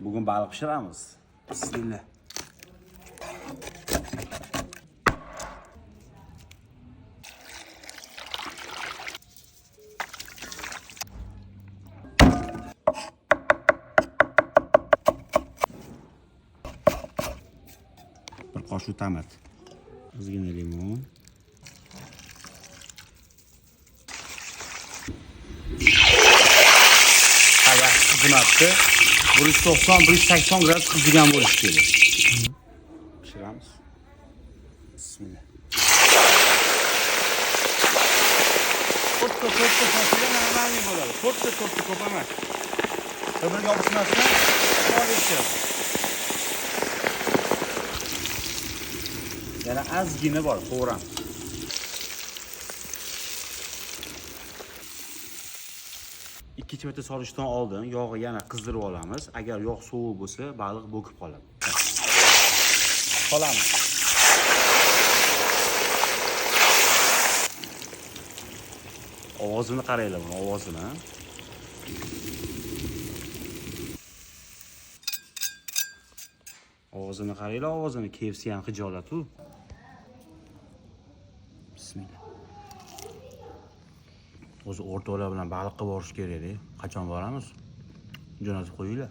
Bugun baliq pishiramiz. Bismillah. Bir qoshiq tomat. Ozgina limon. Hava xizmatda 190-180 gradus qizigan bo'lishi kerak. Pishiramiz. Bismillah. To'rtta qoshiqda normalniy bo'ladi. To'rtta ko'p emas. Bir yopishmasdan qolishadi. Yana ozgina bor, to'g'ramiz. Ikki chimita solishdan oldin yog'i yana qizdirib olamiz. Agar yog' sovuq bo'lsa, baliq bo'kib qoladi. Qolamiz. Ovozini qaranglar, buni ovozini. Ovozini qaranglar, ovozini KFC ham xijolat-u. Bismillah. O'zi o'rtoqlar bilan baliqqa borish kerak-da. Qachon boramiz? Jo'natib qo'yinglar.